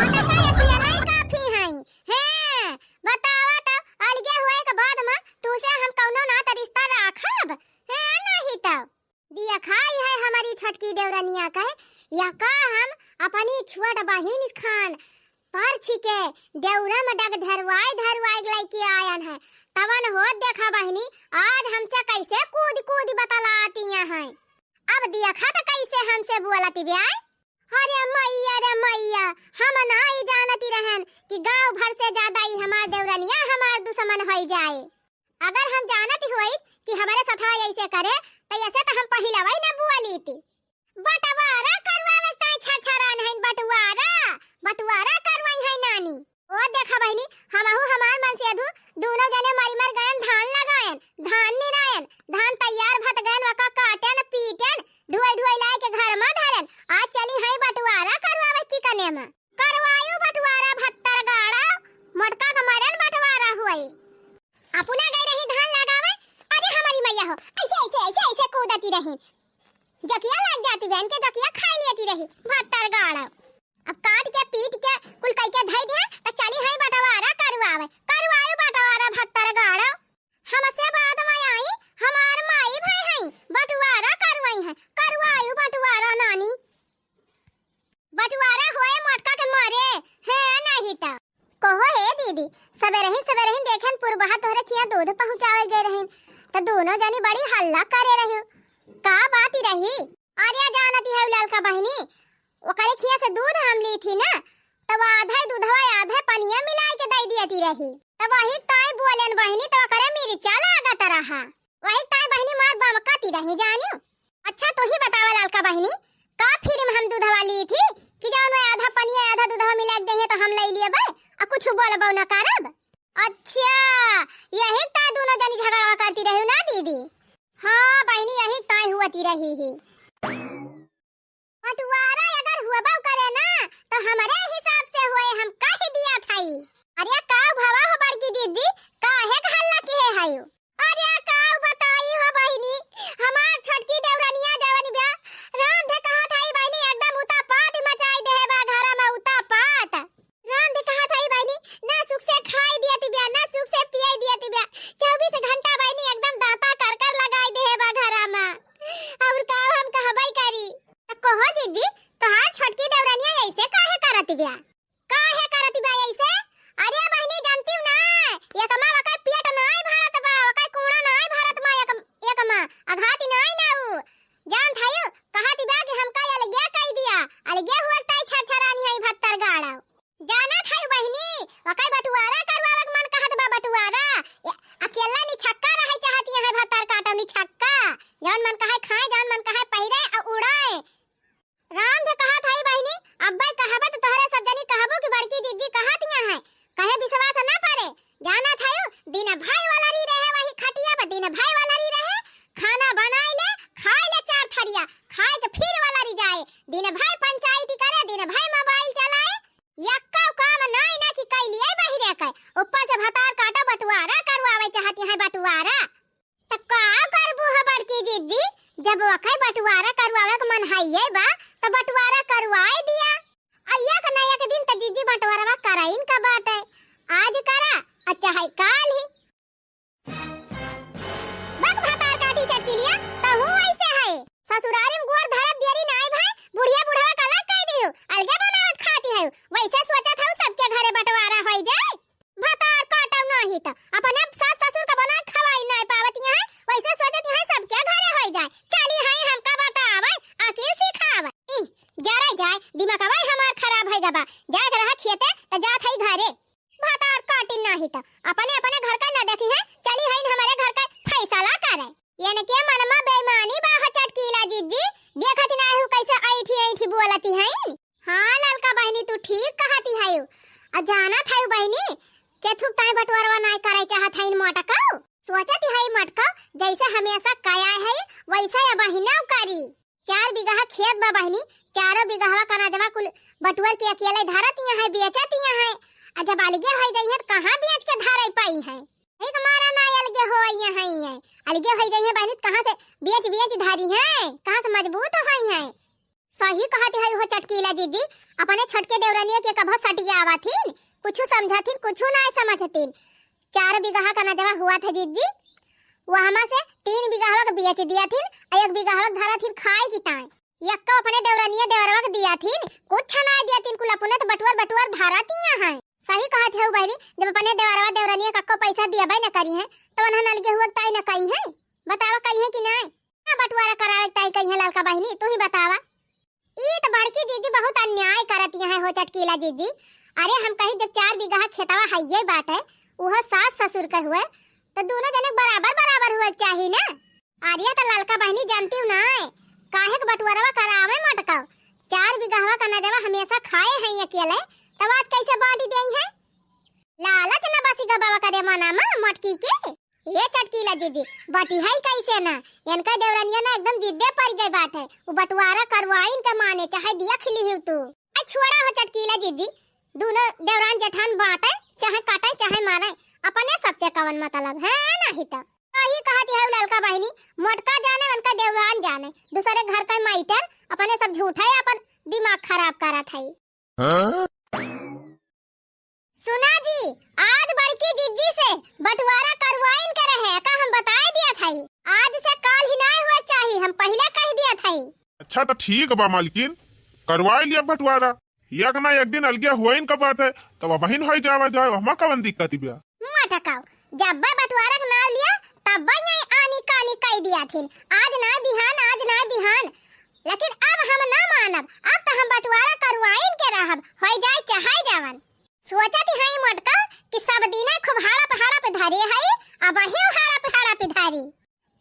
काफी है हैं बतावा तो अलगे हुए के बाद में तुसे हम कौनो ना त रिश्ता राखब है नहीं तो दिया खाई है हमारी छटकी देवरनिया कहे या का हम अपनी छुआ बहिन खान पर छिके देवरा में डग धरवाई लइके आयन है तवन हो देखा बहिनी आज हमसे कैसे कूद कूद बतलाती है अब दिया खा तो कैसे हमसे बोलती ब्याह अरे मैया हम नहीं जानती रहन कि गांव भर से ज्यादा ही हमार देवरनिया हमार दुश्मन हो जाए अगर हम जानती होई कि हमारे साथ ऐसे करे तो ऐसे तो हम पहला वही ना बोली थी बटवारा करवावे ताई छछरा नहीं बटवारा करवाई है नानी ओ देखा बहनी हमहु हमार मन से अधु दोनों जने मर गयन धान लगायन धान निरायन धान तैयार भत गयन वका काटन पीटन ढुई लाए के घर में धरन आज चली है बटवारा करवावे चिकने में करवायु बटवारा भत्तर गाड़ा मोटका का मरन बटवारा हुई अपना गई रही धान लगावे अरे हमारी मैया हो ऐसे कूदती रही जकिया लग जाती बहन के जकिया खा लेती रही भट्टर गाड़ा अब काट के पीट के कुल कई के धई दे तो चली है बटवारा करवायो बटवारा भट्टर गाड़ा हमसे बाद में आई हमार माई भाई है बटवारा करवाई है करवायो बटवारा नानी बटवारा होए मोटका के मारे है नहीं तो कहो हे दीदी सवेरे ही देखन पुरबहा तोहरे खिया दूध पहुंचावे गए रहे तो दोनों जनी बड़ी हल्ला करे रही का बात ही रही अरे जानती है लाल का बहनी ओकरे खिया से दूध हम ली थी ना तब आधा दूधवा आधा पनिया मिलाई के दे दियती रही तब वही ताई बोलन बहनी तो ओकरे मिर्चा लागत रहा वही ताई बहनी मार बमकाती रही जानियो अच्छा तो ही बतावा लाल का बहनी का फिर हम दूधवा ली थी कि जौन में आधा पनिया आधा दूधवा मिला के देंगे तो हम ले लिए बे आ कुछ बोलबो ना करब अच्छा यही ताई दोनों जनी झगड़ा करती रही ना दीदी हाँ बहनी यही ताई हुआती रही ही बटवारा अगर हुआ करे ना तो हमारे हिसाब से हुए हम काहे दिया थाई अरे काऊ भवा हो बड़की दीदी काहे हल्ला की है हायो अरे काऊ बताई हो बहिनी हमार छोटकी देवरनिया जवानी ब्याह राम दे कहा थाई बहिनी एकदम उता पात मचाई दे बा घरा में उता पात राम दे कहा थाई बहिनी ना सुख से खाई दियती ब्याह ना सुख से पियाई दियती ब्याह 24 घंटा बहिनी एकदम दाता कर लगाई दे बा घरा में और का हम कहबई करी कहो जीजी तोहार छोटकी देवरनिया ऐसे काहे करती ब्याह ऐसे अरे बहनी जानती हूं ना एकमा वका पेट नाई भरत बा वका कूड़ा नाई भरत मा एकमा अघाती नाई ना उ जान थायो कहती बा कि हम का अलगे कह दिया अलगे हुआ ताई छछरानी है भत्तर गाड़ा जाना थायो बहनी वका बटवारा करवावक मन कहत बा बटवारा अकेला नि छक्का रहे चाहती है भत्तर काटो नि छक्का जान मन कहे खाए जान मन कहे पहिरे आ उड़ाए राम दे कहा थाई बहनी अब्बा कहाबत तोहरे सब जनी कहबो कि बड़की जीजी कहतिया है कहे विश्वास ना पारे जाना थायो दिन भाई वाला री रहे वही खटिया पे दिन भाई वाला री रहे खाना बनाई ले खाए ले 4 थरिया खाए के फिर वाला री जाए दिन भाई पंचायती करे दिन भाई मोबाइल चलाए यक्का काम नाई ना कि कई लिए बहिरे के ऊपर से भतार काटो बटवारा करवावे चाहती है बटवारा त का करबू है बड़की जीजी जब वखै बटवारा करवावे के मन हाइए बा तो बटवारा करवाए दिया अय्या का नया के दिन त जीजी बटवारा कराइन का बात है आज करा अच्छा है काल ही बक भतार काटी चटकी लिया त हूं ऐसे है ससुरारी में गोड़ धरत देरी नाई भाई बुढ़िया बुढ़वा का अलग कह दियो अलगे बनावत खाती है वैसे सोचत हूं सबके घरे बटवारा होई जाए भतार काटौ नहीं त अपने सास ससुर का बना खवाई नहीं पावत है वैसे सोचत है सबके घरे होई जाए चली है हमका बतावे अकेल सिखावे जरा जाए दिमाग हवाई हमार खराब है गबा जाए रहा खेते त जात है घरे भतार काटी नहीं त अपने घर का न देखी है चली है हमारे घर का फैसला करे यानी के मनमा बेईमानी बा ह चटकीला जीजी देखत ना हूं कैसे ऐठी बोलती है हां ललका बहनी तू ठीक कहती है आ जाना था बहनी के थुक ताई बटवारा नहीं करे चाहत है मटका सोचती है मटका जैसे हमेशा काया है वैसा या बहिना करी 4 बीघा खेत बा बहनी 4 बीघा का राजवा कुल बटुअर के अकेले धरतिया है बेचतिया है आ जब अलगे हो जाई है कहां बेच के धारे पाई है एक मारा ना अलगे हो आई है अलगे हो जाई है बहनी कहां से बेच धारी है कहां से मजबूत होई है सही कहती है वो चटकीला जीजी अपने छटके देवरानिया के कभा सटिया आवाथिन, कुछ समझाथिन कुछ ना समझथिन। 4 बीघा का नजवा हुआ था जीजी, वहां से 3 बीघा का बेच दिया थिन, 1 बीघा धारा थिन खाए की ताए। यक्का अपने देवरानिया देवरवा के दिया थिन, कुछ ना दिया थिन, कुल अपने तो बटुआर धारा तिया है। सही कहा थे बहनी, जब अपने देवरवा देवरानिया कक्को पैसा दिया भाई न करी है तो वहां नलगे हुआ ताई न कही है। बतावा कही है कि नहीं ना बटुआरा करावे ताई कही है लालका बहनी, तू ही बतावा। ई तो बड़की जीजी बहुत अन्याय करती है हो चटकीला जीजी। अरे हम कहीं जब 4 बीघा खेतवा हइये बाटे, उहो सास ससुर के हुए तो दोनों जने बराबर हुए चाहिए ना। आर्या तो लालका बहनी जानती हूं ना काहे के बटुआरवा करावे मटकाओ। 4 बीघा का नजवा हमेशा खाए हैं अकेले, तब आज कैसे बांट देई है। लालच न बसी गबावा करे मना में मटकी के। ये चटकीला जीजी बाटी है कैसे ना, इनका देवरानिया ना एकदम जिद्दे पड़ गई बात है। वो बटुआरा करवाइन के माने चाहे दिया खिली हो तू। आ छोड़ा हो चटकीला जीजी, दोनों देवरान जेठान बांटे चाहे काटे चाहे मारे, अपने सबसे कवन मतलब है नहीं तो वही कहती है लालका बहनी, मोटका जाने उनका देवरान जाने, दूसरे घर का माइटर अपने सब झूठा है, अपन दिमाग खराब करा था। सुना जी, आज बड़की जिज्जी से बंटवारा करवाइन के रहे का हम बताए दिया था। आज से काल ही ना हुआ चाहिए, हम पहले कह दिया था। अच्छा तो ठीक बा मालकिन, करवाई लिया बंटवारा। एक ना एक दिन अलगे हुआ इनका बात है तो बहन हो जाए हमा कवन दिक्कत बिया। मटकाओ जब बंटवारा का नाम लिया तब यही आनी कानी कह दिया थी, आज ना बिहान। लेकिन अब हम ना मानब, अब तो हम बंटवारा करवाइन के रहब, हो जाए चाहे जावन। सोचती है मटका कि सब दीना खूब हाड़ा पे धरे है, अब वही हाड़ा पे धरी।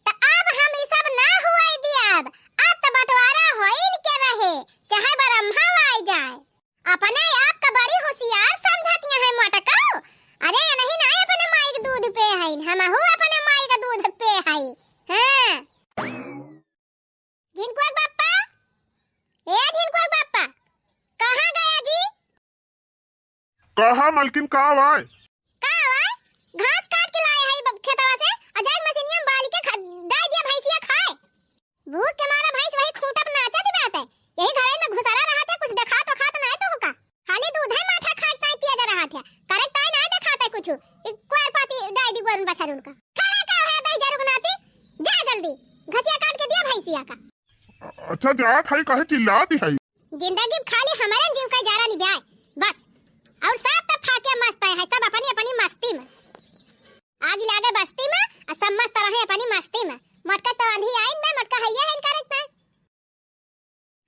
तो अब हम ये सब ना हुआ दियाब, अब तो बंटवारा होइन के रहे चाहे ब्रह्मा आ जाए। अपने आप का बड़ी होशियार समझती है मटका। अरे नहीं ना अपने माई के दूध पे है, हम हो अपने माई का दूध पे है। हां जिनको बाप्पा, ए जिनको बाप्पा कहां गया जी? कहा मालकिन का आवाज घास काट के लाए है खेतवा से, अजाज मशीनिया बाल के दे दिया भैंसिया खाए। भूख के मारा भैंस वही खूंटा पे नाचती बात है, यही घरे में घुसरा रहा था, कुछ देखा तो खात ना है तो होगा, खाली दूध है माठा खाटता पिया जा रहा था, करेक्ट है ना दिखाता है कुछ एक क्वार पाती गाय दी गोरन बछर उनका खड़ा का है 10,000 रुपया जा जल्दी घसिया काट के दिया भैंसिया का। अच्छा जा खाई काहे चिल्लाती है? जिंदगी खाली हमारे जीव का जारा निभाए बस, और सब तो फाके मस्त है, सब अपनी मस्ती में आग लागे बस्ती में, और सब मस्त रहे अपनी मस्ती में। मटका तो आंधी आइन में मटका है इन करेक्ट है।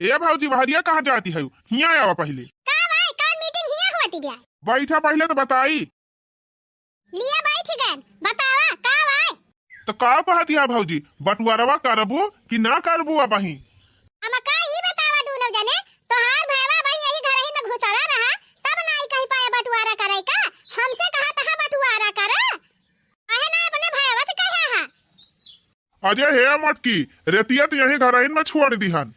ए भाऊजी बहरिया कहां जाती है? हिया आवा पहले का भाई काल मीटिंग हिया हुआती बिया। बैठा पहले तो बताई। लिया बैठ गए, बतावा का भाई? तो का कह दिया भाऊजी, बटुआरवा करबो कि ना करबो अब ही? हम का ही बतावा दोनों जने, तोहार भाईवा भाई यही घर ही में घुसरा रहा, तब ना कहीं पाए बटुआरा करे का, हमसे कहा तहा बटुआरा करे आहे ना अपने भाईवा से कहा है। अजय हे मटकी रेतिया तो यही घर में छोड़ दीहन।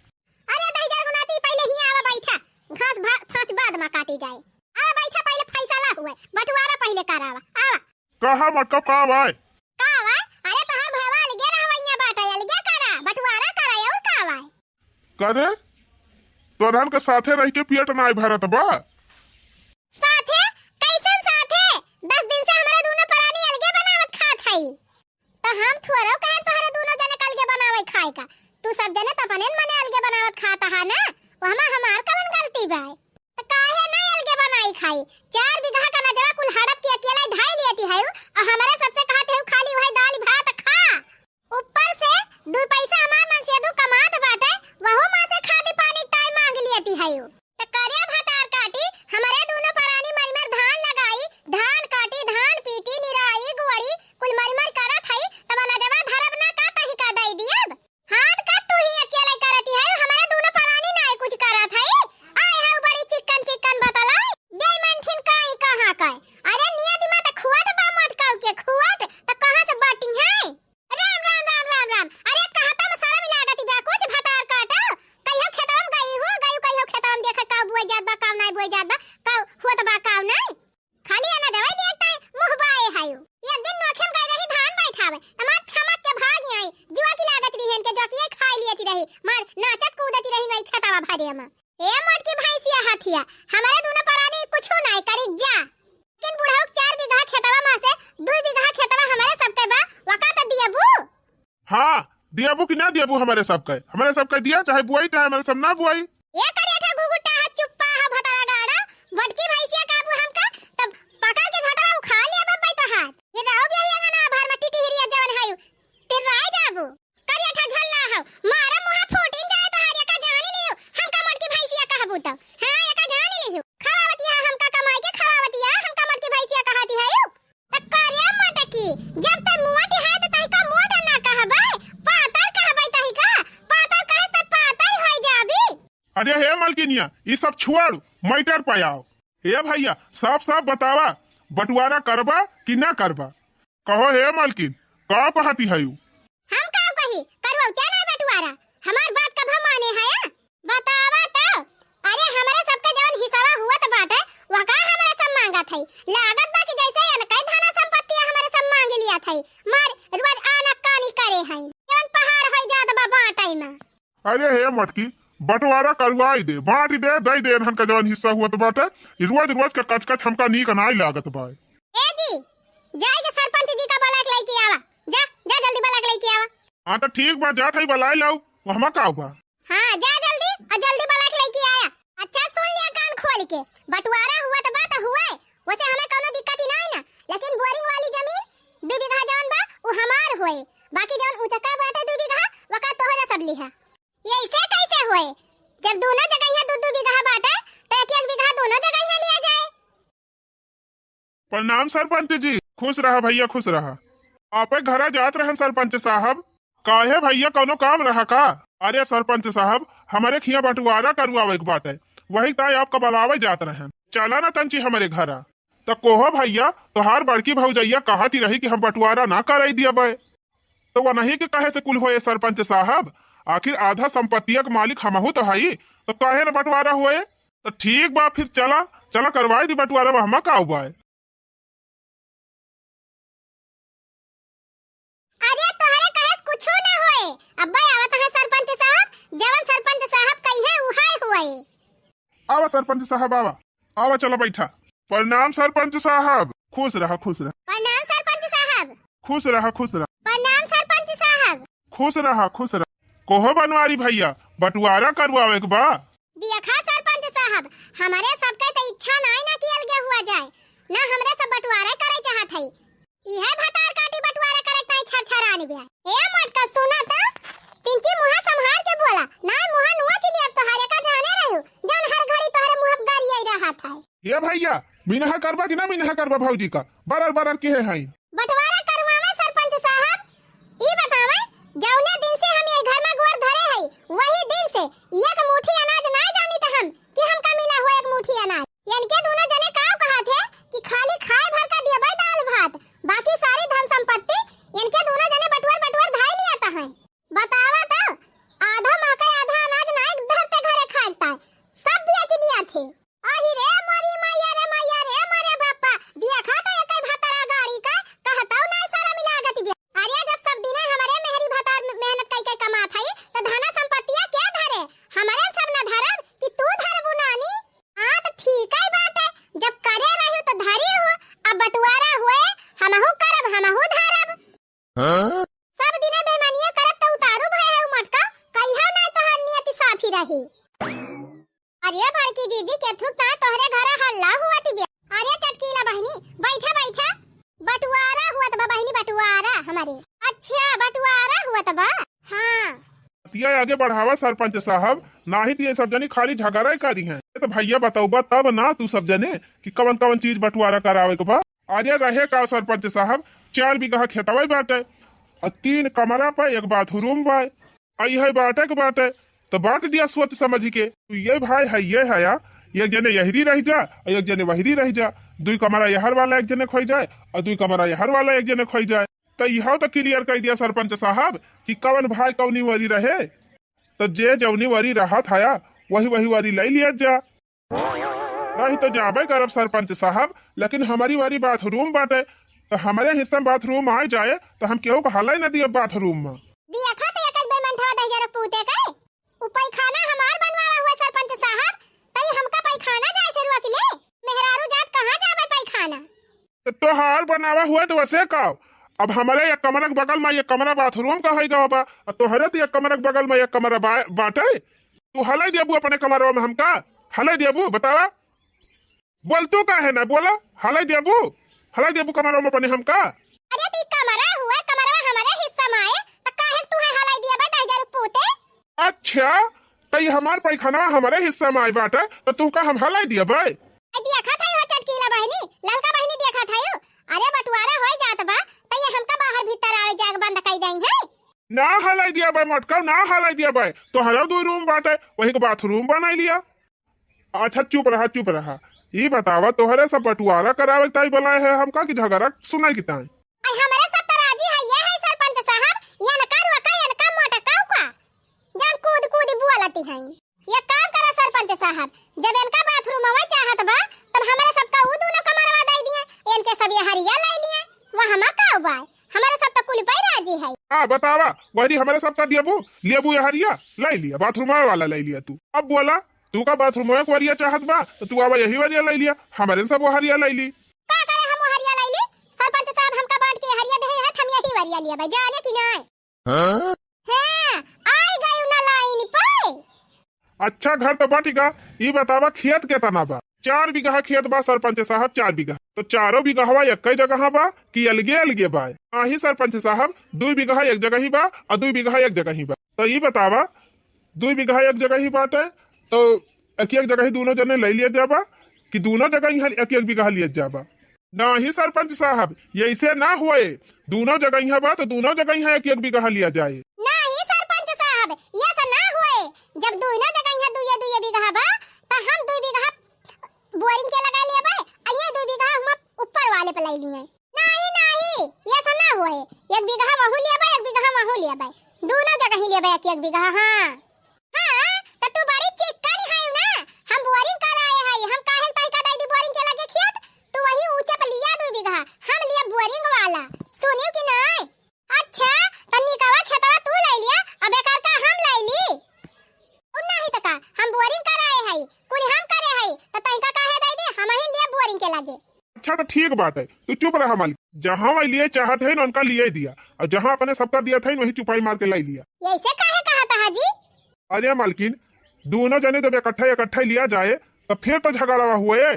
अरे 10,000 गुनाती पहले ही आवा बैठा, घास फांस बाद में काटी जाए। आ बैठा पहले फैसला हुए, बटुआरा पहले करावा आवा। कहा मटका का भाई? का भाई? अरे तोहार भाईवा अलगे रहवैया बाटा अलगे करा, बटुआरा करा और का भाई? करे तोरहन के साथे रह के पेट ना भरत बा। साथे कैसन साथे? 10 दिन से हमारे दोनों परानी अलगे बनावत खात हई, तो हम थोरो कहन तोहरे दोनों जने अलगे बनावे खाए का, तू सब जने त अपने मने अलगे बनावत खाता है ना, वहमा हमार कवन गलती बा? तो काहे नहीं अलगे बनाई खाई? 4 बीघा का नजवा कुल हड़प के अकेले धाई लेती है, और हमारे सबसे कहते हो खाली वही दाल भात खा, ऊपर से 2 पैसा हमार मन से दू कमात बाटे, वहु मां से खादी पानी ताई मांग लेती है। तो करिया भातार काटी, हमारे दोनों परानी मरिमर धान लगाई, धान काटी, धान पीटी, निराई गुवड़ी कुल मरिमर करत हई, तब नजवा धरब ना का तही का दई दियब? हाथ का तू ही अकेले करती है, हमारे दोनों परानी ना कुछ करत हई। आए है बड़ी चिकन बतलाई बेईमान थिन काई कहां काय? अरे नियत में त खुआत बा मटकाऊ के खुआत त कहां से बाटी है? राम अरे कहता में शर्म लागत बा कुछ भतार काटो, कहियो खेतम गई हो गई, कहियो खेतम देखे का बुए जात बा काम नहीं बुए जात बा का होत बा काम नहीं, खाली ना दवाई लेता है मुंह बाए हायो। एक दिन नोखेम गई रही धान बैठावे, तमार छमक के भाग आई, जुआ की लागत रही इनके जोटिए खाई लेती रही, मार नाचत कूदती रही नहीं खेतवा भरे में। ए मोटकी भैंसिया हाथिया हमारे दोनों परानी कुछो नहीं करी जा। लेकिन बुढ़ाऊ 4 बीघा खेतवा में से 2 बीघा खेतवा हमारे सबके बा वका त दियाबू। हाँ दियाबू कि ना दियाबू हमारे सबके दिया चाहे बुआई चाहे हमारे सब ना बुआई। ए करिया घुघुटा हा चुप्पा हा भटारा गाड़ा मोटकी भैंसिया काबू हमका तब पकड़ के झटवा उखा लिया बब्बै तो हाथ ये राव बिया ना भर में टिटी हिरिया जवन हायु तिराई जाबू करिया ठा झल्ला हो मारा मुहा फूटिन जाए तो हरिया का जान लियो हमका मोटकी भैंसिया कहबू तो हां एका जान लियो खवावतिया हमका कमाई के खवावतिया हमका मोटकी भैंसिया कहती है यू त करिया मोटकी जब तक मुआटी है त तई का मोटा ना कहबै पातर कहबै तई का पातर कहे त पातर होई जाबी। अरे हे मालकिनिया ये सब छोड़ मैटर पायाओ। हे भैया साफ साफ बतावा बंटवारा करबा कि ना करबा कहो। हे मालकिन का कहती है हम का कही करवो क्या ना बंटवारा हमार बात कब हम माने है बतावा तो। अरे हमारे सबके जवन हिस्सा हुआ त बाटे वका हमारे सब मांगा थई लागत बा कि जैसे अनकई धना संपत्ति हमारे सब मांग लिया थई मार रोज आना कानी करे है जवन पहाड़ होई जात बा बाटई में। अरे हे मटकी बंटवारा करवाई दे बांट दे दई दे हन का जवन हिस्सा हुआ तो बाटे रोज रोज का कच हमका नीक नाई लागत बा। ए जी जाई के सरपंच जी का बलाक लेके आवा जा जा जल्दी बलाक लेके आवा। हां तो ठीक बा जात है बलाई लाओ वहमा का बा। हां जा जल्दी और जल्दी बलाक लेके आया। अच्छा सुन लिया कान खोल के बंटवारा हुआ तो बात हुआ है वैसे हमें कोनो दिक्कत ही नहीं ना लेकिन बोरिंग वाली जमीन 2 बीघा जवन बा वो हमार होए बाकी जवन उचका बाटे 2 बीघा वका तोहरा सब लिहा। ये ऐसे कैसे होए जब दोनों जगह 2-2 बीघा बाटे तो 1-1 बीघा दोनों जगह लिया जाए। प्रणाम सरपंच जी खुश रहा भैया खुश रहा। आपे घरा जात रहन सरपंच साहब काहे भैया कोनो काम रहा का। अरे सरपंच साहब हमारे खिया बंटवारा करवावे के बाटे वही ताई आपका बुलावे जात रहन चला ना तंची हमारे घरा तो कोहो भैया तोहार बड़की भौजैया कहती रही कि हम बंटवारा ना कराई दिया बे तो वह नहीं कि कहे से कुल होए सरपंच साहब आखिर आधा संपत्तिया के मालिक हमहू तो हई तो काहे न बंटवारा हुए तो ठीक बा फिर चला चला करवाई दी बंटवारा हमा का उबाय। अरे तोहरे कहे कुछो ना होए अब्बा आवत है सरपंच साहब जवन सरपंच साहब कहिए उहाई हुए। आवा सरपंच साहब आवा चलो बैठा। प्रणाम सरपंच साहब खुश रहा प्रणाम सरपंच साहब खुश रहा प्रणाम सरपंच साहब खुश रहा। कोहो बनवारी भैया बंटवारा करवावे के बा। देखा सरपंच साहब हमारे सबके तो इच्छा नहीं ना कि अलगे हुआ जाए ना हमरे सब बंटवारा करे चाहत है इहे भतार काटी बंटवारा करे ताई छरछरानी बे। ए मोटका सुना त तिनकी मुहा संभाल के बोला ना मुहा नुआ चली अब तोहरे का जाने रहू जन हर घड़ी तोहरे मुंह पर गरिए रहत है। ये भैया बिनहा करबा कि ना बिनहा करबा भौजी का बरर के है बंटवारा करवावे सरपंच साहब ई बतावे जौने दिन से हम ये घर में गोर धरे है वही दिन से एक मुट्ठी अनाज नहीं जानी त हम कि हमका मिला हुआ एक मुट्ठी अनाज इनके दोनों जने का कहा थे कि खाली खाए भर का दिया भाई दाल भात बाकी सारी धन संपत्ति इनके दोनों जने बटवर धाई लिया था है। बतावा तो आधा मकई आधा अनाज नहीं धरते घरे खाता सब बेच लिया थे। आही रे मारी मैया रे मारे बापा दिया खाता एक भतारा गाड़ी का कहताऊ ना सारा मिला गति बे। अरे जब सब दिन हमारे मेहरी भतार मेहनत कई कमात है तो धना संपत्तियां क्या धरे हमारे सब ना धरब कि तू धरबू नानी। हां तो ठीक है बात है जब करे रही तो धरी हो अब बंटवारा हुए हमहू करब हमहू धरब। हां सब दिन बेमानिया करब तो उतारू भय है मटका कहिया ना तोहर नियति साफी रही। अरे बड़की जीजी केथु ता तोहरे घरे हल्ला हुआ तिबे। अरे चटकीला बहनी बैठा बंटवारा हुआ त बहनी बंटवारा हमारे। अच्छा बंटवारा हुआ त बा। हां तिया आगे बढ़ावा सरपंच साहब नाही ये सब जने खाली झगड़ा ही करी हैं तो भैया बताऊबा तब ना तू सब जने कि कवन कवन चीज बंटवारा करावे के बा। अरे रहे का सरपंच साहब 4 बीघा खेतवा बाटे और 3 कमरा पे एक बाथरूम बा आई है बाटे के बाटे तो बांट दिया सोच समझ के तू ये भाई है ये है या एक जने यहरी रह जा और एक जने वहरी रह जा 2 कमरा यहर वाला एक जने खोई जाए और 2 कमरा यहर वाला एक जने खोई जाए तो यह तो क्लियर कर दिया सरपंच साहब कि कवन भाई कौनी वरी रहे तो जे जौनी वरी रहा था वही वरी ले लिया जा नहीं तो जाबे करब सरपंच साहब लेकिन हमारी वारी बाथरूम बाटे तो हमारे हिस्सा में बाथरूम आ जाए तो हम केहू को हलाई न दिए बाथरूम में दिया खा तो एकल बेमन ठा दे जरा पूते के ऊपर खाना हमार बनवावा हुआ सरपंच साहब पैखाना जाए से रुआ के ले मेहरारू जात कहाँ जावे पैखाना। तो तोहार बनावा हुआ तो वैसे का। अब हमारे एक कमरा के बगल में एक कमरा बाथरूम का है गा बा, तोहरे तो एक कमरा के बगल में एक कमरा बाटे। तू हलाई देबू अपने कमरा में हमका हलाई देबू बतावा। बोल तू का है ना बोला हलाई देबू कमरा में अपने हमका। अरे ती कमरा हुआ कमरा हमारे हिस्सा में आए तो काहे तू है हलाई दिया बा 10,000 पूते। अच्छा तो ये हमार पैखाना हमारे हिस्सा में आई बाटे तो तू का हम हलाई दिया भाई। देखा था हो चटकीला बहनी ललका बहनी देखा था यो। अरे बटुआरा हो जात बा तो ये हमका बाहर भीतर आवे जाग बंद कई देई है। ना हलाई दिया भाई मटका ना हलाई दिया भाई तो हरा 2 रूम बाटे वही को बाथरूम बनाई लिया। अच्छा चुप रहा ये बतावा तोहरे सब बटुआरा करावे ताई बुलाए है हमका कि झगड़ा सुनाई किता है। और हमारे सब तराजी है ये है सरपंच साहब ये न करवा का ये न कम मोटा का जान कूद बुआलती है। ये काम करा सरपंच साहब जब इनका बाथरूम आवे चाहत बा तब हमारे सबका उ दोनों कमरवा दे दिए इनके सब ये हरिया ले लिए वो हम का हुआ हमारे सब तो कुल पे राजी है। हां बतावा वही हमारे सबका दियाबू लेबू ये हरिया ले लिया बाथरूम वाला ले लिया तू। अब बोला तू का बाथरूम में वरिया चाहत बा तो तू आवा यही वरिया ले लिया हमारे सब वो हरिया ले ली। का करे हम हरिया ले ली सरपंच साहब हमका बांट के हरिया दे है हम यही वरिया लिया भाई जाने की ना। हां आई गई ना लाइन पे। अच्छा घर तो बाटिका ये बतावा खेत के तना बा 4 बीघा खेत बा सरपंच साहब 4 बीघा तो चारों बीघा एक जगह बा कि अलगे बा। ही सरपंच साहब 2 बीघा एक जगह ही बा और 2 बीघा एक जगह ही बा। तो ये बतावा 2 बीघा एक जगह ही बाटे तो एक जगह ही दोनों जने ले लिया जाबा कि दोनों जगह ही एक बीघा लिया जाबा। ना ही सरपंच साहब ये ऐसे ना हुए दोनों जगह ही बा तो दोनों जगह ही एक बीघा लिया जाए। नहीं सरपंच साहब ये सब ना हुए जब दोनों जगह यहाँ 2 बीघा बा तो हम 2 बीघा बोरिंग के लगा लिए भाई अन्य 2 बीघा हम ऊपर वाले पे ले लिए। नहीं ये सब ना हुए 1 बीघा वहु लिया भाई 1 बीघा वहु लिया भाई दोनों जगह ही लिया भाई 1 बीघा। हां तो तू बड़ी चिकन है ना हम बोरिंग कराए है हम काहे पैसा दे दी बोरिंग के लगे खेत तू वही ऊंचा पे लिया 2 बीघा हम लिया बोरिंग वाला सुनियो कि नहीं। अच्छा तन्नी का खेतवा तू ले लिया अब एकर का हम ले ली और नहीं त का हम बोरिंग कराए है कुल हम करे है तो पैसा काहे दे दे हम ही लिया बोरिंग के लगे। अच्छा तो ठीक बात है तू चुप रहा मालिक जहाँ वही लिए चाहते हैं उनका लिए दिया और जहाँ अपने सबका दिया था वही चुपाई मार के लाई लिया। ऐसे काहे कहा था हाजी। अरे मालकिन दोनों जने जब इकट्ठा लिया जाए तो फिर तो झगड़ा हुए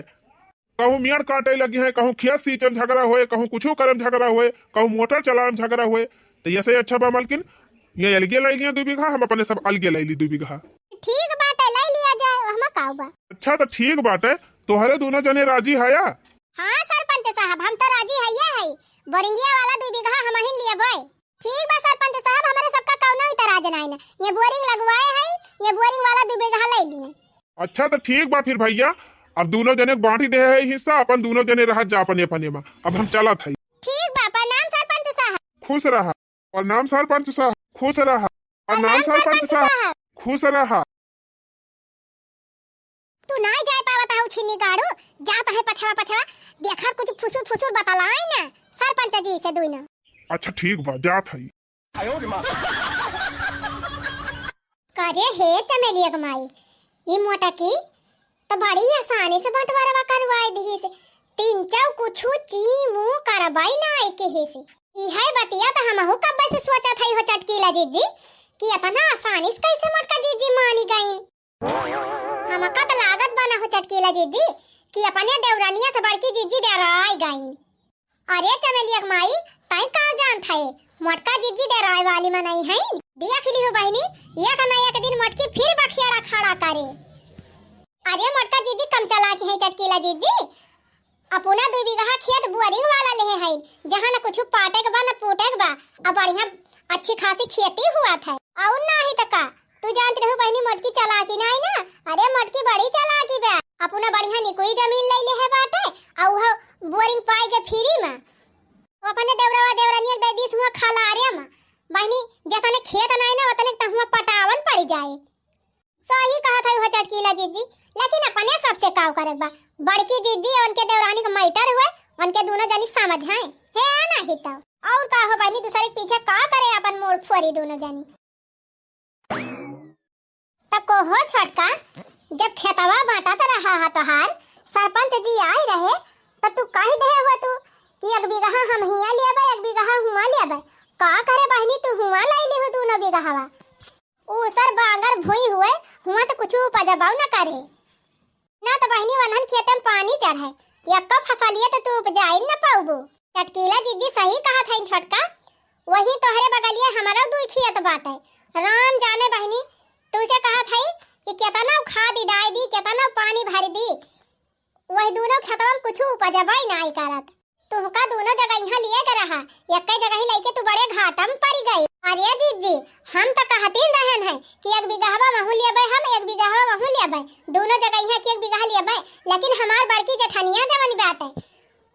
कहूँ मियाँ काटे लगी है कहूँ खेत सींचे झगड़ा हुए कहूँ कुछ करम झगड़ा हुए कहूँ मोटर चलाए झगड़ा हुए तो ये सही अच्छा बा मालकिन ये अलगे ले लिया 2 बीघा हम अपने सब अलगे ले ली 2 बीघा। ठीक बात है ले लिया जाए हम का बा। अच्छा तो ठीक बात है तोहरे दोनों जने राजी है या। हाँ सरपंच साहब हम तो राजी है बोरिंगिया वाला 2 बीघा हम ही लिया भाई। ठीक बा सरपंच साहब हमारे सबका कौनो इतराज नहीं ना ये बोरिंग लगवाए है ये बोरिंग वाला 2 बीघा ले लिए। अच्छा तो ठीक बा फिर भैया अब दोनों जने बांटी दे है हिस्सा अपन दोनों जने रह जा अपने में अब हम चला था। ठीक बा प्रणाम सरपंच साहब। खुश रहा और नाम सरपंच साहब खुश रहा और नाम सरपंच साहब खुश रहा। तू नहीं जाए पावत है छिन्नी गाड़ू जाता है पछवा देखा कुछ फुसुर बतलाई ना सरपंच जी से दुई ना। अच्छा ठीक बा जा था। करे हे चमेलिया कमाई ये मोटा की तो बड़ी आसानी से बंटवारा करवाई दी से 3 चाउ कुछ ची मुंह करवाई ना आई के हे से ई है बतिया तो हम हो कब से सोचा था हो चटकीला जीजी कि इतना आसानी से कैसे मोटका जीजी मानी गईन। हम का तो लागत बना हो चटकीला जीजी कि अपने देवरानिया से बड़की जीजी डराई गईन। अरे चमेलिया कमाई ताई का जान था मोटका जीजी डराई वाली मनाई है देख ली हो बहनी एक ना एक दिन मोटकी फिर बखियाड़ा खड़ा करे। अरे मोटका जीजी कम चला के है चटकीला जीजी अपना 2 बीघा खेत बोरिंग वाला ले है जहां ना कुछ पाटे के बा ना पोटे के बा अब बढ़िया अच्छी खासी खेती हुआ था और नहीं त का तू जानती रहो बहनी मोटकी चला की नहीं ना। अरे मोटकी बड़ी चला की बा अपना बढ़िया निकोई जमीन ले ले है बाटे और वो बोरिंग पाई के फ्री में वो अपने देवरानी दे दी हुआ खाला रे में बहनी जतने खेत नहीं ना उतने त हुआ पटावन पड़ जाए। सही कहा था वो चटकीला जीजी लेकिन अपने सबसे काव करक बा बड़की जीजी और उनके देवरानी का मैटर हुए उनके दोनों जनी समझाए है ना ही तो और का हो बनी दूसरे के पीछे का करे अपन मोड़ फोरी दोनों जनी। तो को हो छोटका जब खेतवा बांटत रहा है तोहार सरपंच जी आए रहे तो तू कह दे हुआ तू कि 1 बीघा हम हिया लेबे 1 बीघा हुआ लेबे। का करे बहनी तू हुआ लाई ली हो 2 बीघावा। ऊ सर बांगर भुई हुए हुआ तो कुछ उपजबाऊ न करे ना तो बहनी वनहन खेत में पानी चढ़े यक्का फसलिए तो तू उपजाई न पाऊबो। चटकीला जीजी सही कहा था छोटका, वही तोहरे बगलिए हमारा 2 खेत बाटे। राम जाने बहनी तुझे कहा था कि केतना खाद डाल दी केतना पानी भर दी वही दोनों खेतवा में कुछ उपजबाई नहीं करत। तुहका दोनों जगह यहाँ लिए के रहा एक जगह ही लेके तू बड़े घाटा में पड़ गई। अरे जीजी हम तो कहती रहन है कि 1 बीघावा महू लेबे हम 1 बीघावा महू लेबे दोनों जगह यहाँ के 1 बीघा लेबे, लेकिन हमार बड़की जेठनिया जवन बाटे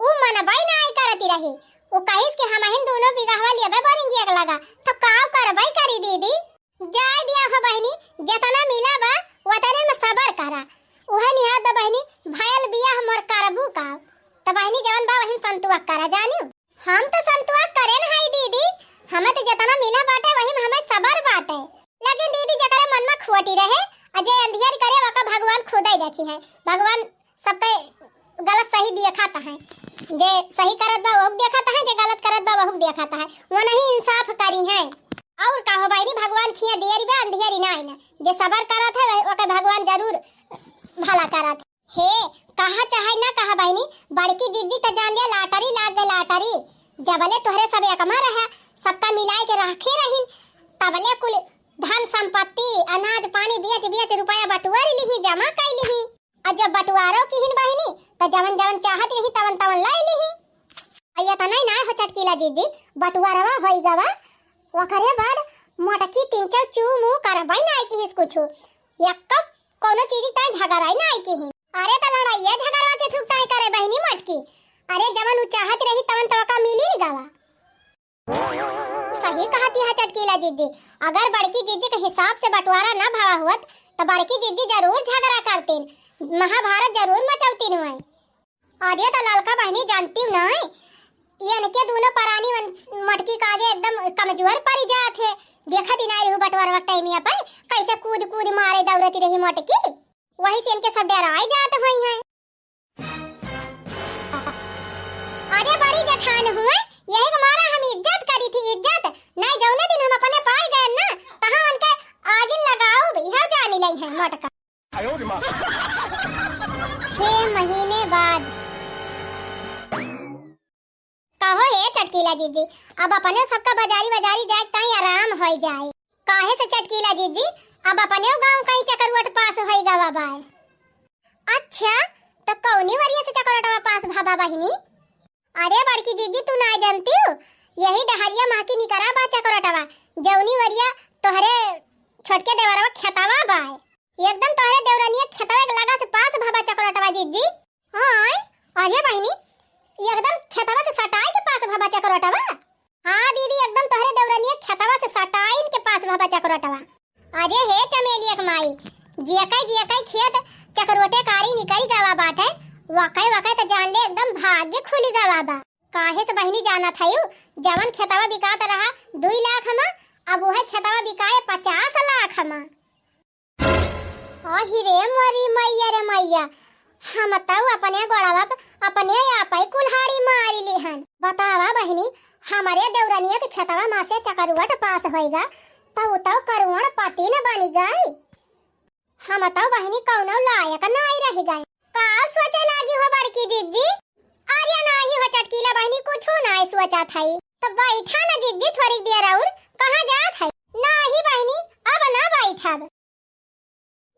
ऊ मनबाई नहीं करती रही। वो कहिस कि हम हिन दोनों बीघावा लेबे बरिंग एक लगा तो काव करबई करी दीदी। जाय दिया हो बहनी जितना मिला बा उतने में सबर करा उहे निहा द बहनी भयल बिया हमर करबू का तो बहनी जवन बा वही संतुआ करा जानियो। हम तो संतुआ करे न है दीदी हमें तो जितना मिला बाटे वही में हमें सबर बाटे। लेकिन दीदी जकरा मन में खोटी रहे अजय अंधियार करे वका भगवान खुदा ही देखी है। भगवान सबके गलत सही दिखाता है, जे सही करत बा वो दिखाता है, जे गलत करत बा वो दिखाता है। वो नहीं इंसाफ करी है और कहो बहनी भगवान खिया देरी बा अंधियारी ना आईना जे सबर करत है ओके भगवान जरूर भला करत हे। कहा चाहे ना कहा बहनी बड़की जीजी तो जान लिया लाटरी लाग गई लाटरी जबले तोहरे सब एकमा रहा सबका मिलाए के रखे रही तबले कुल धन संपत्ति अनाज पानी बेच बेच रुपया बटुआरी लिही जमा कर लिही और जब बटुआरो की हिन बहनी तो जवन जवन चाहत रही तवन तवन लाई लिही। अया त नहीं ना हो चटकीला जीजी बटुआरवा होई गवा ओकरे बाद मोटकी 3 चू मुंह करबई नहीं की हिस कुछ एक कोनो चीज ता झगड़ाई नहीं की। अरे त लड़ाई झगड़वा के थुक ताई करे बहनी मटकी। अरे जवन उ चाहत रही तवन तवका मिली नी गवा। सही कहती है चटकीला जीजी अगर बड़की जीजी के हिसाब से बंटवारा न भावा हुत तो बड़की जीजी जरूर झगड़ा करतीन महाभारत जरूर मचौतीन हुए। अरे तो लड़का बहनी जानती हूं नहीं ये इनके दोनों परानी मटकी का आगे एकदम कमजोर पड़ी जात है। देखा दी नहीं बंटवारा टाइमिया पे कैसे कूद कूद मारे दौड़ती रही मटकी वही से इनके सब डराई जात हुई हैं। अरे बड़ी जेठान हुए यही हमारा हम इज्जत करी थी इज्जत नहीं जौने दिन हम अपने पाई गए ना तहां उनके आगे लगाओ भैया जानी लई है मटका। 6 महीने बाद कहो हे चटकीला जीजी अब अपने सबका बाजारी बाजारी जाए ताई आराम हो जाए। काहे से चटकीला जीजी अब अपने गांव कहीं चकरवट पास होई गवा बाय। अच्छा तो कौनी वरिया से चकरवटवा पास भाबा बहिनी। अरे बड़की जीजी तू ना जानती हो यही डहरिया मां की निकरा बा चकरवटवा जौनी वरिया तोहरे छोटके देवरवा खेतवा बाय एकदम तोहरे देवरनिया खेतवा के लगा से पास भाबा चकरवटवा जीजी। हां अरे बहिनी एकदम खेतवा से सटाई के पास भाबा चकरवटवा। हां दीदी एकदम तोहरे देवरनिया खेतवा से सटाई के पास भाबा चकरवटवा। अरे हे चमेली एक माई जियकाई खेत चकरवटे कारी निकरी गवा बाटे वाकई तो जान ले एकदम भाग्य खुली गवा बा। काहे से बहिनी जाना था यू जवन खेतवा बिकात रहा 2 लाख हमा अब वह खेतवा बिकाए 50 लाख हमा। ओही रे मरी मैया रे मैया हम बताऊ अपने गोड़ावा अपने आपई कुल्हाड़ी मारी लिहन। बतावा बहिनी हमारे देवरानिया के खेतवा मां से चकरवट पास होएगा तो करुण पति न बनी गई। हम बताओ बहनी कौनो लायक नहीं रह गए। का सोचे लागी हो बड़की जीजी। अरे नहीं हो चटकीला बहनी कुछ नहीं सोचा था तो बैठा ना जीजी थोड़ी देर और कहां जात है। नहीं बहनी अब ना बैठा।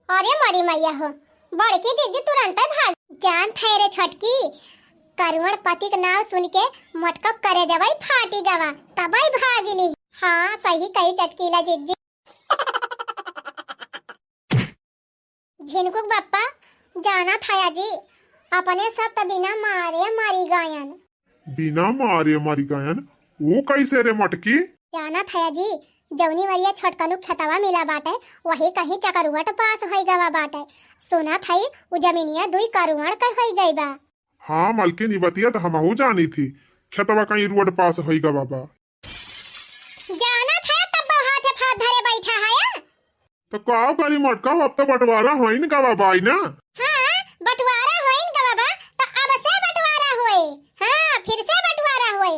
अरे मरी मैया हो बड़की जीजी तुरंत भाग जान थे रे छटकी करुण पति के नाम सुन के मटकप करे जबई फाटी गवा तबई भागली। हाँ सही कही चटकीला जीजी। झिनकुक बाप्पा जाना था जी अपने सब तो बिना मारे मारी गायन। बिना मारे मारी गायन वो कैसे रे मटकी। जाना था जी जौनी वरिया छोटकनु खेतवा मिला बाटे वही कहीं चकरुवट पास होई गवा बाटे सुना था उ जमीनिया 2 करुवण का होई गई बा। हाँ मलकिनी बतिया तो हमहू जानी थी खेतवा कहीं रोड पास होई गवा बा। जाना था तब हाथ फाथ धरे बैठा है तो का करी मटका, अब तो बंटवारा होइन का बाई ना। हाँ बंटवारा होइन का बाबा, तो अब से बंटवारा होए। हाँ फिर से बंटवारा होए।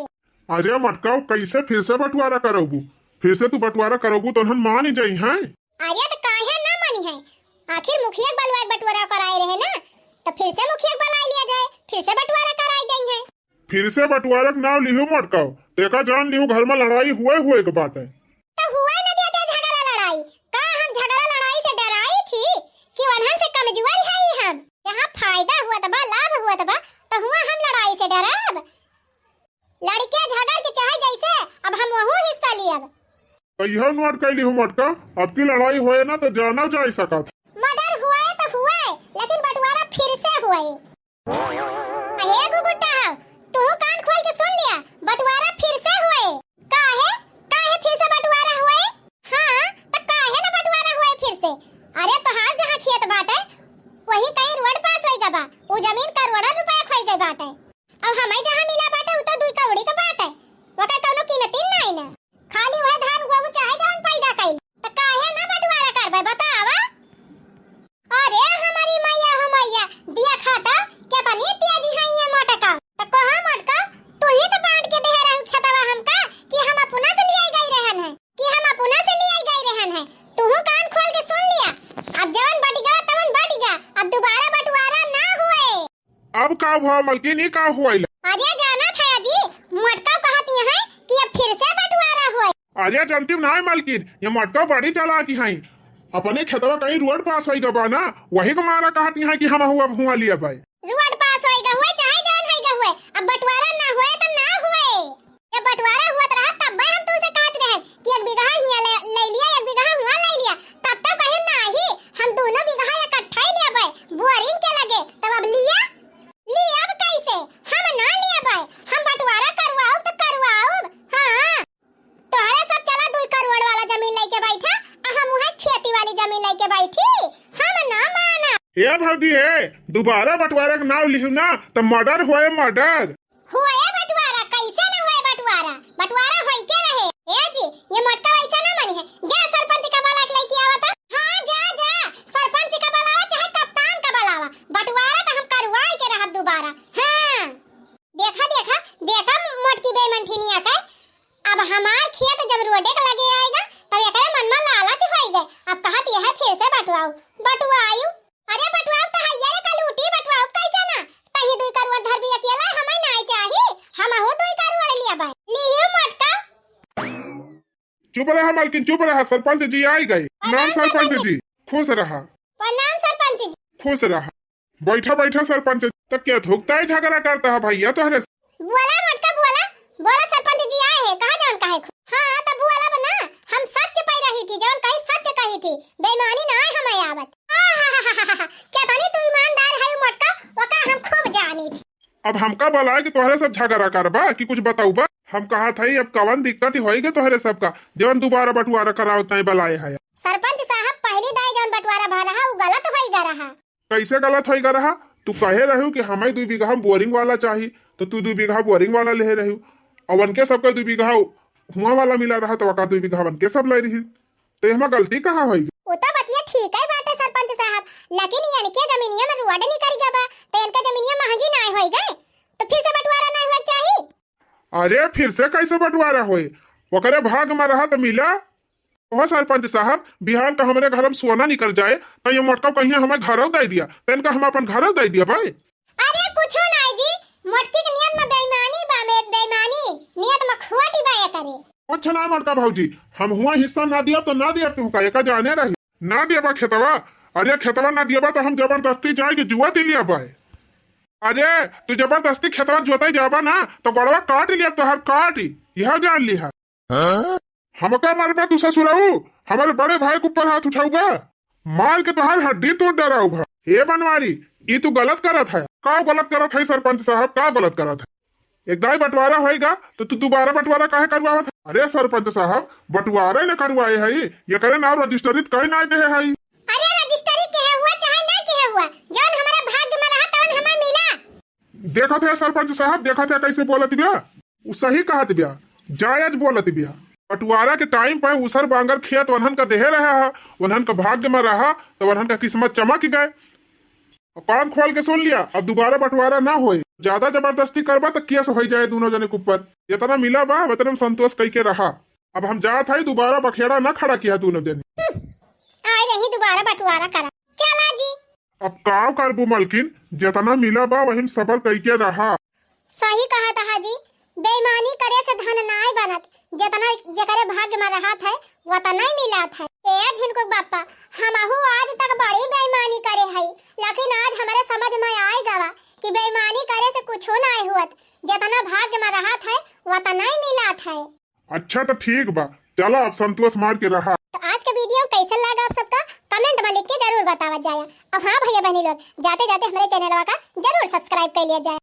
अरे मटका कैसे फिर से बंटवारा करोगू? फिर से तू बंटवारा करोगू तो हम मान ही जाई हैं। अरे तो काहे ना मानी है, आखिर मुखिया बलवाए बंटवारा कराए रहे ना, तो फिर से मुखिया बना लिया जाए, फिर से बंटवारा कराई गई है। फिर से बंटवारा का नाम लिहू मटका, देखा जान लिहू घर में लड़ाई हुए के बात है। तो हुआ न देते झगड़ा लड़ाई, का हम झगड़ा लड़ाई से डराई थी कि वनहन से कमजोर है हम, जहाँ फायदा हुआ तबा लाभ हुआ तबा, तो हुआ हम लड़ाई से डरब। लड़के झगड़ के चाहे जैसे, अब हम वहू हिस्सा लियब। तो यह नोट कर लिहू मटका, अब की लड़ाई होए ना तो जाना जा सका था। मर्डर हुआ है तो हुआ है, लेकिन बंटवारा फिर से हुआ है। अहे गुगुट्टा तू कान खोल के सुन लिया, बंटवारा फिर से हुआ है। काहे काहे फिर से बंटवारा हुआ है? हाँ तो काहे ना बंटवारा हुआ है फिर से? अरे तोहार जहाँ खेत बाटे वही कहीं रोड पास होई गबा, वो जमीन करोड़ों रुपए खोई गई बाटे। अब हमें जहाँ मिला बाटे उ तो 2 करोड़ का बाटे, वका कोनो कीमत नहीं ना। खाली वह धान गेहूं चाहे जवन पैदा कइल, तो काहे ना बंटवारा करबे बतावा? अरे हमारी मैया हो मैया, दिया खाता क्या तनी तेजी है ये मटका, तो कहां मटका तू ही तो बांट के दे रहू छतवा हमका कि हम अपना से ले आई गई रहन है, कि हम अपना से ले आई गई रहन है। तू कान खोल के सुन लिया, अब जवन बट गया तवन बट गया, अब दोबारा बंटवारा ना हुए। अब का हुआ मलकिन, ही का हुआ? अरे जाना था जी, मटका कहती है कि अब फिर से बंटवारा हुए। अरे जानती हूँ ना मलकिन, ये मटका बड़ी चालाकी है। अपने खेतवा कहीं रोड पास होई गबा ना, वही को मारा कहती है कि हम हुआ लिया भाई। रोड पास होएगा हुए चाहे जान होएगा हुए, अब बंटवारा ना हुए तो ना हुए। जब बंटवारा हुआ रहा तब हम तुमसे कहते रहे कि 1 बीघा हिया ले लिया, 1 बीघा हुआ ले लिया, तब तक कहे नहीं हम दोनों बीघा इकट्ठा ही लिया भाई, बोरिंग के लगे। तब अब लिया अब कैसे हम ना लिया भाई, हम बंटवारा करवाओ तो करवाओ। हाँ तोहरे सब चला 2 करोड़ वाला जमीन लेके बैठा, हम वहाँ खेती वाली जमीन लेके बैठी, हम ना माना। ये भौजी है, दोबारा बंटवारा का नाम लिहू ना तो मर्डर होए मर्डर। हुए बंटवारा कैसे ना हुए बंटवारा, बंटवारा होई के रहे। ए जी ये मटका वैसा ना मानी है, जा सरपंच का बाला लेके आवा था। हाँ जा सरपंच का बालावा चाहे कप्तान का बालावा, बंटवारा तो हम करवाई के रहब दोबारा। हाँ देखा मोटकी बेमंठिनिया का, अब हमार खेत जब रोडे के लगे आएगा तब एकरे मन में लालच होई गए, अब कहत यह फिर से बंटवाऊ। अरे बंटवाऊ तो हैया रे कलूटी, बंटवाऊ कैसे ना? तही 2 करोड़ धर भी अकेला हमें नहीं चाहिए, हम हो 2 करोड़ लिया भाई, लियो मटका। चुप रहा मलकिन, चुप रहा, सरपंच जी आई गए। नाम सरपंच जी, खुश रहा। प्रणाम सरपंच जी। खुश रहा, बैठा सरपंच। तक क्या थूकता है झगड़ा करता है भैया तोहरे? बोला मटका बोला सरपंच जी आए हैं, कहा जान काहे? हाँ तब बोला बना, हम सच पाई रही थी, जवन कही सच कही थी, बेईमानी ना है हमें आवत। क्या तनी तू ईमानदार है मटका, वका हम खूब जानी थी। अब हमका बोला कि तोहरे सब झगड़ा करबा कि कुछ बताऊ बा? हम कहा था अब कवन दिक्कत ही होएगी तोहरे सब का, जवन दोबारा बंटवारा कराओ तय बलाए है। सरपंच साहब पहली दाई जवन बंटवारा भा रहा वो गलत होइगा रहा। कैसे गलत होइगा रहा? तू कहे रहू कि हमें 2 बीघा बोरिंग वाला चाहिए, तो तू 2 बीघा बोरिंग वाला ले रहू, और उनके सबका 2 बीघा हुआ वाला मिला रहा तो वका 2 बीघा उनके सब ले रही, तो इसमें गलती कहाँ होगी? वो तो बतिया ठीक है बात है सरपंच साहब, लेकिन इनके जमीनिया में रोड नहीं करी गबा, तो इनका जमीनिया महंगी ना होई गए, तो फिर से बंटवारा नहीं हुआ चाहिए। अरे फिर से कैसे बंटवारा होए? ओकरे भाग में रहा तो मिला। ओह सरपंच साहब, बिहार का हमारे घर में सोना निकल जाए तो ये मटका कहीं हमें घर दे दिया, तो इनका हम अपन घर दे दिया भाई। अरे कुछो नहीं जी, मटकी की नियत में बेईमानी बा, में बेईमानी नियत में खोटी बा ये करे। अच्छा ना मटका भौजी, हम हुआ हिस्सा ना दिया तो ना दिया, तू का जाने रही ना दिया खेतवा। अरे खेतवा ना दिया तो हम जबरदस्ती जाए कि जुआ दे लिया भाई। अरे तू जबरदस्ती खेतवा जोता जाबा ना तो गड़वा काट लिया, तो हर काट यह जान लिया। हमका मारबा तू ससुराऊ, हमारे बड़े भाई के ऊपर हाथ उठाऊगा, मार के तुहार हड्डी तोड़ डराऊगा। ये बनवारी ये तू गलत करत है। का गलत करत है सरपंच साहब, का गलत करत है? एक दाई बंटवारा होएगा तो तू दोबारा बंटवारा काहे करवावत? अरे सरपंच साहब बंटवारा न करवाए है, ये करे नाम रजिस्टरित कहीं ना दे है। अरे रजिस्टरी के हुआ चाहे ना के हुआ, जौन हमारा भाग्य में रहा तौन हमें मिला। देखा थे सरपंच साहब, देखा थे कैसे बोलत बिया, सही कहत बिया, जायज बोलत बिया। बंटवारा के टाइम पर उसर बांगर खेत वनहन का देहे रहा है, वनहन का भाग्य में रहा तो वनहन का किस्मत चमक गए। और कान खोल के सुन लिया, अब दोबारा बंटवारा ना होए। ज्यादा जबरदस्ती करबा तो केस हो जाए दोनों जने के ऊपर। जितना मिला बा उतना में संतोष कई के रहा। अब हम जात है, दोबारा बखेड़ा ना खड़ा किया दोनों जने। आ रही दोबारा बंटवारा करा। चला जी। अब का करबू मलकिन, जितना मिला बा वही सबर कई के रहा। सही कहा था हाजी, बेईमानी करे से धन नाय बनत। जितना जकरे भाग्य में रहत है वतना ही मिलत है। ए झिनको बापा, हमहू आज तक बड़ी बेईमानी करे है, लेकिन आज हमारे समझ में आए गवा कि बेईमानी करे से कुछ ना हुआ। जितना भाग्य में रहत है वतना ही मिलत है। अच्छा तो ठीक बा, चला अब संतोष मार के रहा। तो आज का वीडियो कैसा लगा आप सबका कमेंट में लिख के जरूर बतावा जाए। अब हाँ भैया बहनी लोग, जाते जाते हमारे चैनल का जरूर सब्सक्राइब कर लिया जाए।